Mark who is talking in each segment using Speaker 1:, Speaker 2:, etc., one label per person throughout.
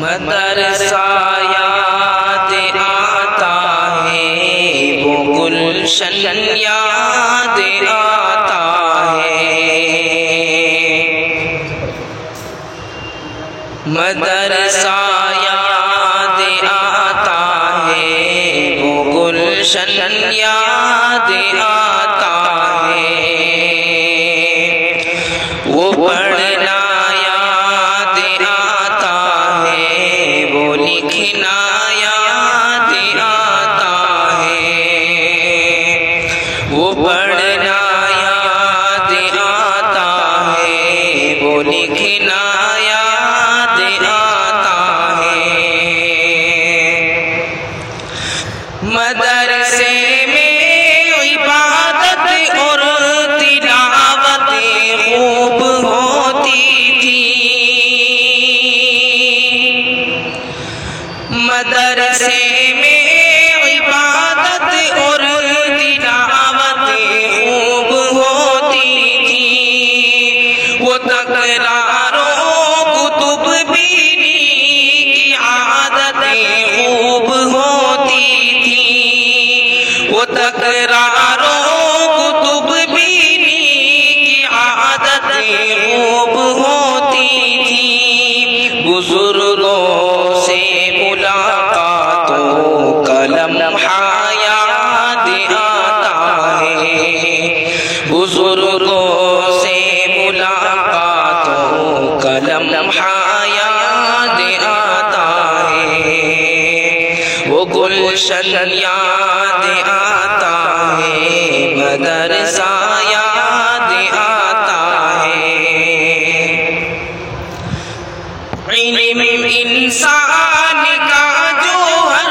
Speaker 1: مدرسہ یاد آتا ہے، وہ گلشن یاد آتا ہے، مدرسہ یاد آتا ہے، وہ گلشن یاد آتا ہے، وہ پڑھنا یاد آتا ہے، وہ لکھنا یاد آتا ہے، وہ پڑھنا یاد آتا ہے، وہ لکھنا یاد آتا ہے، مدرسے میں عبادت اور تلاوت خوب ہوتی تھی، مدرسے میں عبادت اور تلاوت خوب ہوتی تھی، وہ تکراروں کتب بینی کی عادتیں خوب ہوتی تھی، وہ تکراروں کتب بینی کی عادتیں خوب ہوتی تھی، بزرگوں سے ملاقاتوں کا لمحہ یاد آتا ہے، بزرگوں سے ملاقاتوں کا لمحہ یاد آتا ہے، وہ گلشن یاد آتا ہے، مدرسہ یاد آتا ہے، علم انسان کا جوہر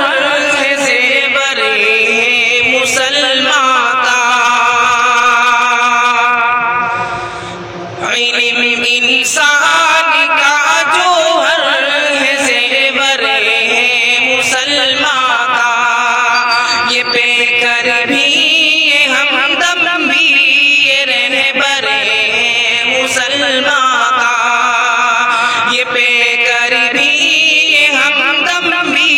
Speaker 1: ہے، زیور ہے مسلمان کا، علم انسان کا جوہر ہے، زیور ہے مسلمان کا، یہ پہ کر بھی یہ ہمدم بھی یہ رہبر ہے مسلمان کا، یہ پہ کر بھی یہ ہمدم بھی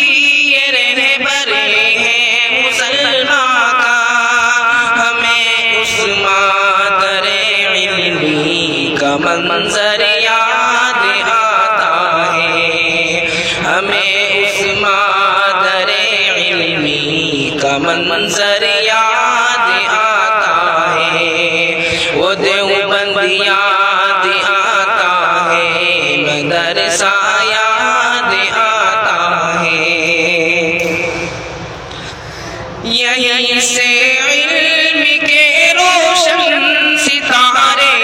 Speaker 1: یہ رہبر ہے مسلمان کا، ہمیں اس مادر علمی کا منظر یاد آتا ہے، ہمیں اس مادر علمی کا منظر یاد آتا ہے، وہ دیوبند یاد آتا ہے، مدرسہ یاد آتا ہے، یہیں سے علم کے روشن ستارے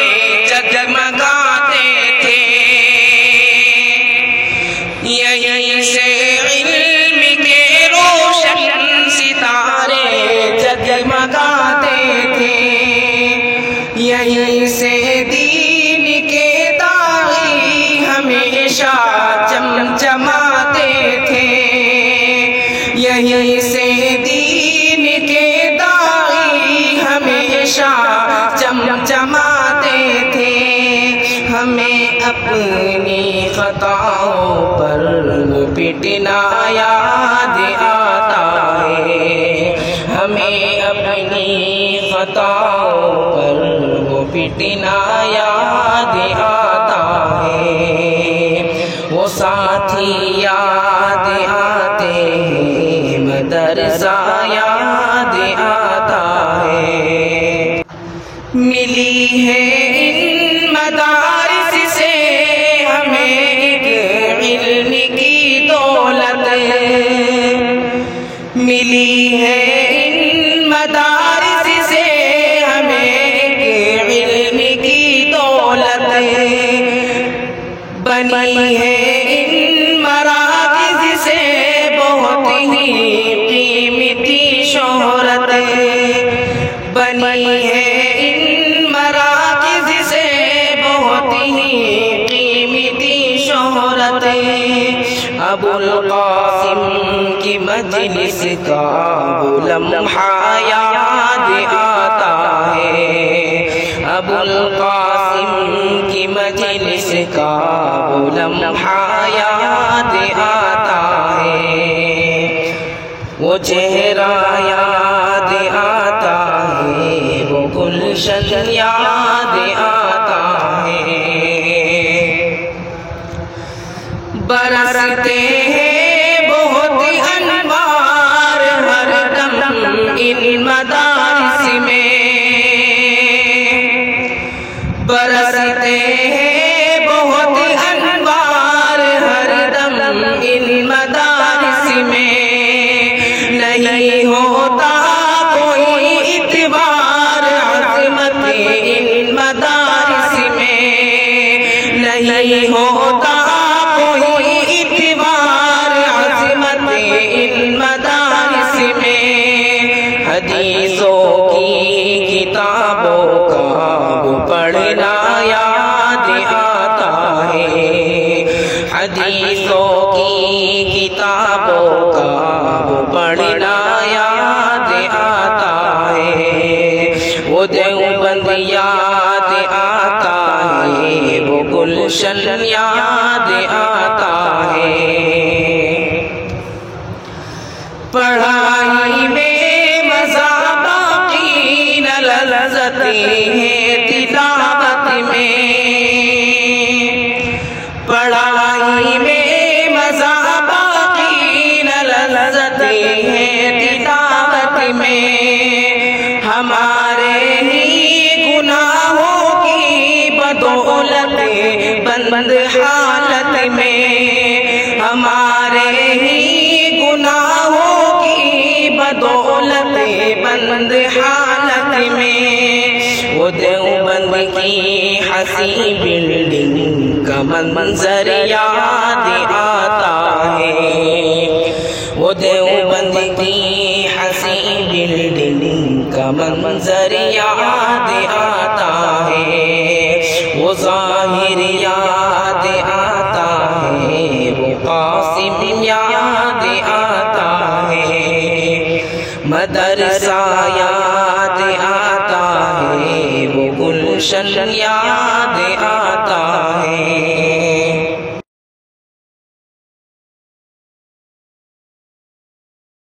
Speaker 1: جگمگاتے تھے، یہیں سے علم کے روشن ستارے جگمگاتے تھے، یہیں سے دین کے داعی ہمیشہ چمچماتے تھے، یہیں سے دین کے داعی ہمیشہ چمچماتے تھے، ہمیں اپنی خطاؤں پر پٹنا یاد آتا ہے، ہمیں اپنی خطاؤں پر پٹنا یاد آتا ہے، وہ ساتھی یاد آتے ہیں، مدرسہ یاد آتا ہے، ملی ہے ان مدارس سے ہمیں ایک علم کی دولت، ملی ہے ان مدارس سے ہمیں ایک علم کی دولت، بنی ہے ان مراکز سے بہت ہی قیمتی شہرت، بنی ہے ان مراکز سے بہت ہی قیمتی شہرت، ابو القاسم کی مجلس کا وہ لمحہ یاد آتا ہے، ابو القاسم کی مجلس کا وہ لمحہ یاد وہ چہرہ یاد آتا ہے، وہ گلشن یاد آتا ہے۔ برستے ہیں بہت انوار ہر دم ان مدارس میں، برستے ہیں بہت انوار ہر دم ان مدارس میں، نہیں ہوتا کوئی اعتبار عظمت ان مدارس میں، نہیں ہوتا کوئی اعتبار عظمت ان مدارس میں۔ حدیثوں کی کتابوں کا وہ پڑھنا یاد آتا ہے، حدیثوں کی کتابوں کا وہ پڑھنا یاد آتا ہے، وہ دیوبند یاد آتا ہے، وہ گلشن یاد آتا ہے۔ پڑھائی میں مزہ باقی نہ لذت ہے تلاوت میں، پڑھائی میں مزہ باقی نہ لذت ہے تلاوت میں، ہمارے ہی گناہوں کی بدولت بند حالت میں، ہمارے ہی گناہوں کی بدولت بند حالت میں، وہ دیوبند کی حسین بلڈنگ کا منظر یاد آتا ہے، وہ دیوبند کی حسین بلڈنگ کا منظر یاد آتا ہے، وہ ظاہر یاد آتا ہے، وہ قاسم یاد آتا ہے، مدرسہ یاد آتا ہے، وہ گلشن یاد